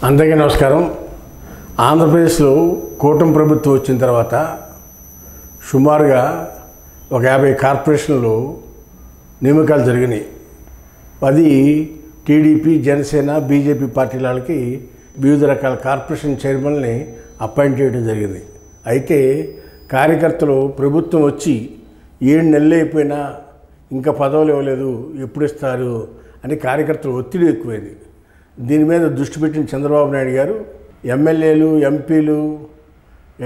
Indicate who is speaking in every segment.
Speaker 1: అందరికీ నమస్కారం. ఆంధ్రప్రదేశ్లో కూటమి ప్రభుత్వం వచ్చిన తర్వాత సుమారుగా ఒక 50 కార్పొరేషన్లు నియామకాలు జరిగినాయి. అది టీడీపీ, జనసేన, బీజేపీ పార్టీల వాళ్ళకి వివిధ రకాల కార్పొరేషన్ చైర్మన్ని అపాయింట్ చేయడం జరిగింది. అయితే కార్యకర్తలు ప్రభుత్వం వచ్చి 7 నెలలు అయిపోయినా ఇంకా పదవులు ఇవ్వలేదు, ఎప్పుడు ఇస్తారు అని కార్యకర్తలు ఒత్తిడి ఎక్కువైంది. దీని మీద దృష్టి పెట్టిన చంద్రబాబు నాయుడు గారు ఎమ్మెల్యేలు, ఎంపీలు,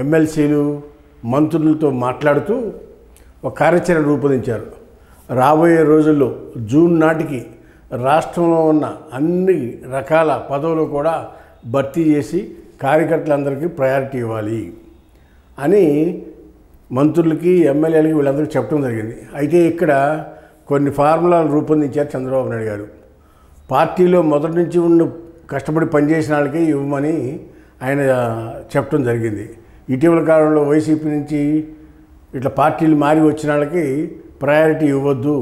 Speaker 1: ఎమ్మెల్సీలు, మంత్రులతో మాట్లాడుతూ ఒక కార్యాచరణ రూపొందించారు. రాబోయే రోజుల్లో జూన్ నాటికి రాష్ట్రంలో ఉన్న అన్ని రకాల పదవులు కూడా భర్తీ చేసి కార్యకర్తలందరికీ ప్రయారిటీ ఇవ్వాలి అని మంత్రులకి, ఎమ్మెల్యేలకి వీళ్ళందరికీ చెప్పడం జరిగింది. అయితే ఇక్కడ కొన్ని ఫార్ములాలు రూపొందించారు చంద్రబాబు నాయుడు గారు. పార్టీలో మొదటి నుంచి ఉన్న కష్టపడి పనిచేసిన వాళ్ళకి ఇవ్వమని ఆయన చెప్పడం జరిగింది. ఇటీవల కాలంలో వైసీపీ నుంచి ఇట్లా పార్టీలు మారి వచ్చిన వాళ్ళకి ప్రయారిటీ ఇవ్వద్దు,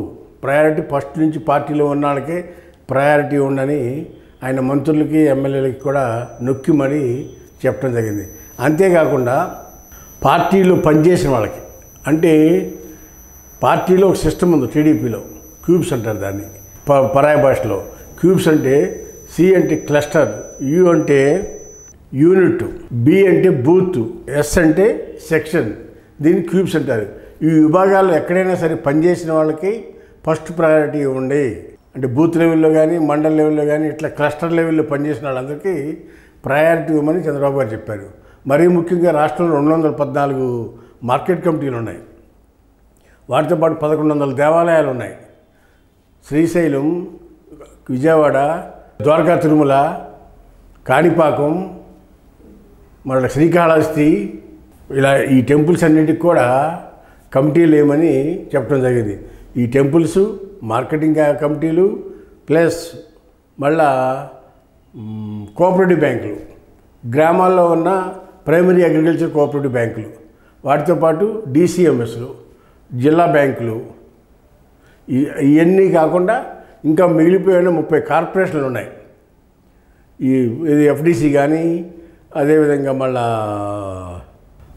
Speaker 1: ప్రయారిటీ ఫస్ట్ నుంచి పార్టీలో ఉన్న వాళ్ళకే ప్రయారిటీ ఉండని ఆయన మంత్రులకి, ఎమ్మెల్యేలకి కూడా నొక్కి మరీ చెప్పడం జరిగింది. అంతేకాకుండా పార్టీలో పనిచేసిన వాళ్ళకి, అంటే పార్టీలో ఒక సిస్టమ్ ఉంది టీడీపీలో, క్యూబ్స్ అంటారు దాన్ని పరాయ భాషలో. క్యూబ్స్ అంటే సి అంటే క్లస్టర్, యు అంటే యూనిట్, బి అంటే బూత్, ఎస్ అంటే సెక్షన్, దీన్ని క్యూబ్స్ అంటారు. ఈ విభాగాల్లో ఎక్కడైనా సరే పనిచేసిన వాళ్ళకి ఫస్ట్ ప్రయారిటీ ఇవ్వండి. అంటే బూత్ లెవెల్లో కానీ, మండల్ లెవెల్లో కానీ, ఇట్లా క్లస్టర్ లెవెల్లో పనిచేసిన వాళ్ళందరికీ ప్రయారిటీ ఇవ్వమని చంద్రబాబు గారు చెప్పారు. మరీ ముఖ్యంగా రాష్ట్రంలో 214 మార్కెట్ కమిటీలు ఉన్నాయి. వాటితో పాటు 1100 దేవాలయాలు ఉన్నాయి. శ్రీశైలం, విజయవాడ, ద్వారకా, తిరుమల, కాణిపాకం, మళ్ళీ శ్రీకాళహస్తి, ఇలా ఈ టెంపుల్స్ అన్నింటికి కూడా కమిటీలు ఏమని చెప్పడం జరిగింది. ఈ టెంపుల్స్, మార్కెటింగ్ కమిటీలు, ప్లస్ మళ్ళా కోఆపరేటివ్ బ్యాంకులు, గ్రామాల్లో ఉన్న ప్రైమరీ అగ్రికల్చర్ కోఆపరేటివ్ బ్యాంకులు, వాటితో పాటు డిసిఎంఎస్లు, జిల్లా బ్యాంకులు, ఇవన్నీ కాకుండా ఇంకా మిగిలిపోయిన 30 కార్పొరేషన్లు ఉన్నాయి. ఇది ఎఫ్డిసి కానీ, అదేవిధంగా మళ్ళా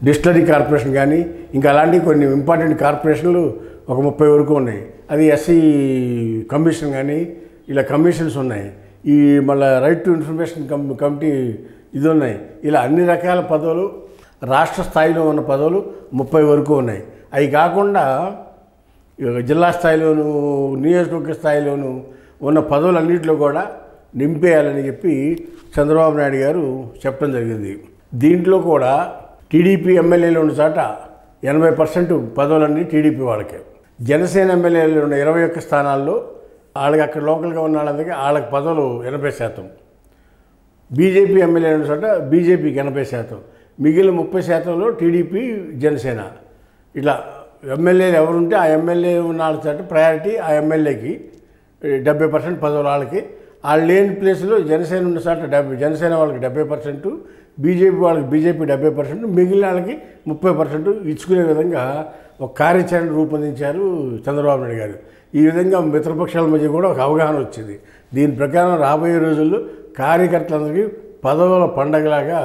Speaker 1: డిస్టిలరీ కార్పొరేషన్ కానీ, ఇంకా అలాంటి కొన్ని ఇంపార్టెంట్ కార్పొరేషన్లు ఒక 30 వరకు ఉన్నాయి. అది ఎస్సీ కమిషన్ కానీ, ఇలా కమిషన్స్ ఉన్నాయి. ఈ మళ్ళీ రైట్ టు ఇన్ఫర్మేషన్ కమిటీ ఇది ఉన్నాయి. ఇలా అన్ని రకాల పదవులు, రాష్ట్ర స్థాయిలో ఉన్న పదవులు 30 వరకు ఉన్నాయి. అవి కాకుండా జిల్లా స్థాయిలోను, నియోజకవర్గ స్థాయిలోను ఉన్న పదవులన్నింటిలో కూడా నింపేయాలని చెప్పి చంద్రబాబు నాయుడు గారు చెప్పడం జరిగింది. దీంట్లో కూడా టీడీపీ ఎమ్మెల్యేలు ఉన్న చోట 80% పదవులన్నీ టీడీపీ వాళ్ళకే. జనసేన ఎమ్మెల్యేలు ఉన్న 21 స్థానాల్లో వాళ్ళకి అక్కడ లోకల్గా ఉన్న వాళ్ళందరికీ వాళ్ళకి పదవులు 80%. బీజేపీ ఎమ్మెల్యేలు ఉన్న చోట బీజేపీకి 80%, మిగిలిన 30%లో టీడీపీ, జనసేన. ఇట్లా ఎమ్మెల్యేలు ఎవరుంటే ఆ ఎమ్మెల్యే ఉన్న వాళ్ళ చోట ప్రయారిటీ ఆ ఎమ్మెల్యేకి, 70% పదవులు వాళ్ళకి. వాళ్ళు లేని ప్లేస్లో జనసేన ఉన్న చోట జనసేన వాళ్ళకి 70%, బీజేపీ వాళ్ళకి బీజేపీ 70%, మిగిలిన వాళ్ళకి 30% ఇచ్చుకునే విధంగా ఒక కార్యాచరణ రూపొందించారు చంద్రబాబు నాయుడు గారు. ఈ విధంగా మిత్రపక్షాల మధ్య కూడా ఒక అవగాహన వచ్చింది. దీని ప్రకారం రాబోయే రోజుల్లో కార్యకర్తలందరికీ పదవుల పండగలాగా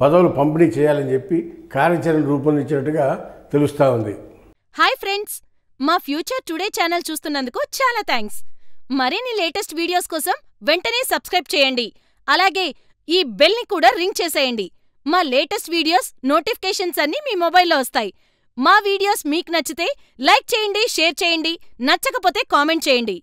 Speaker 1: పదవులు పంపిణీ చేయాలని చెప్పి కార్యాచరణ రూపొందించినట్టుగా తెలుస్తూ ఉంది.
Speaker 2: హాయ్ ఫ్రెండ్స్, మా ఫ్యూచర్ టుడే ఛానల్ చూస్తున్నందుకు చాలా థ్యాంక్స్. మరిన్ని లేటెస్ట్ వీడియోస్ కోసం వెంటనే సబ్స్క్రైబ్ చేయండి. అలాగే ఈ బెల్ని కూడా రింగ్ చేసేయండి. మా లేటెస్ట్ వీడియోస్ నోటిఫికేషన్స్ అన్నీ మీ మొబైల్లో వస్తాయి. మా వీడియోస్ మీకు నచ్చితే లైక్ చేయండి, షేర్ చేయండి, నచ్చకపోతే కామెంట్ చేయండి.